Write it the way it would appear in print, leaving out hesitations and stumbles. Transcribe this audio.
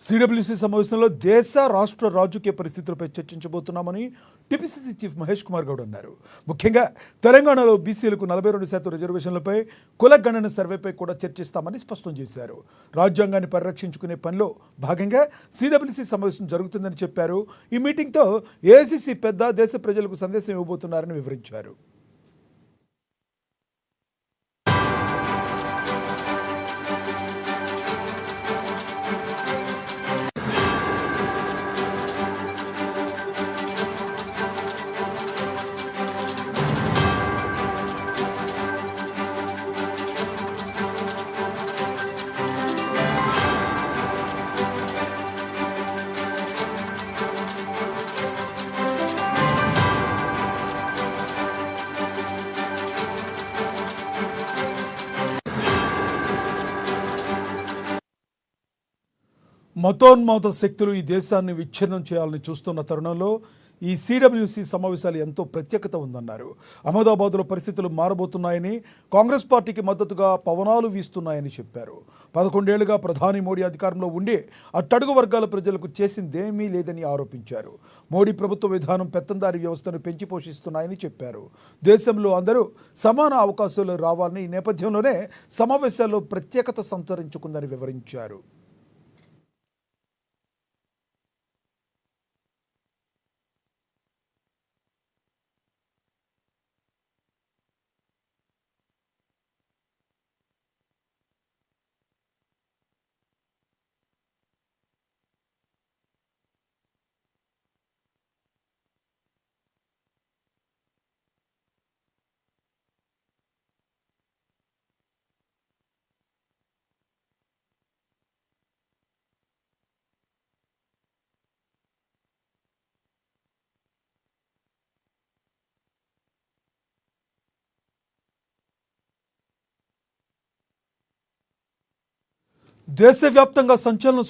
CWC సమావేశంలో దేశ రాష్ట్ర రాజకీయ పరిస్థితులపై చర్చించబోతున్నామని టీపీసీసీ చీఫ్ మహేష్ కుమార్ గౌడ్ అన్నారు. ముఖ్యంగా తెలంగాణలో బీసీలకు 42% రిజర్వేషన్లపై కుల గణన సర్వేపై కూడా చర్చిస్తామని స్పష్టం చేశారు. రాజ్యాంగాన్ని పరిరక్షించుకునే పనిలో భాగంగా సిడబ్ల్యూసీ సమావేశం జరుగుతుందని చెప్పారు. ఈ మీటింగ్తో ఏఐసీసీ పెద్ద దేశ ప్రజలకు సందేశం ఇవ్వబోతున్నారని వివరించారు. మతోన్మాద శక్తులు ఈ దేశాన్ని విచ్ఛిన్నం చేయాలని చూస్తున్న తరుణంలో ఈ సిడబ్ల్యూసీ సమావేశాలు ఎంతో ప్రత్యేకత ఉందన్నారు. అహ్మదాబాద్లో పరిస్థితులు మారబోతున్నాయని, కాంగ్రెస్ పార్టీకి మద్దతుగా పవనాలు వీస్తున్నాయని చెప్పారు. 11 ఏళ్లుగా ప్రధాని మోడీ అధికారంలో ఉండి అట్టడుగు వర్గాల ప్రజలకు చేసిందేమీ లేదని ఆరోపించారు. మోడీ ప్రభుత్వ విధానం పెత్తందారీ వ్యవస్థను పెంచి పోషిస్తున్నాయని చెప్పారు. దేశంలో అందరూ సమాన అవకాశాలు రావాలని ఈ నేపథ్యంలోనే సమావేశాల్లో ప్రత్యేకత సంతరించుకుందని వివరించారు. దేశవ్యాప్తంగా సంచలనం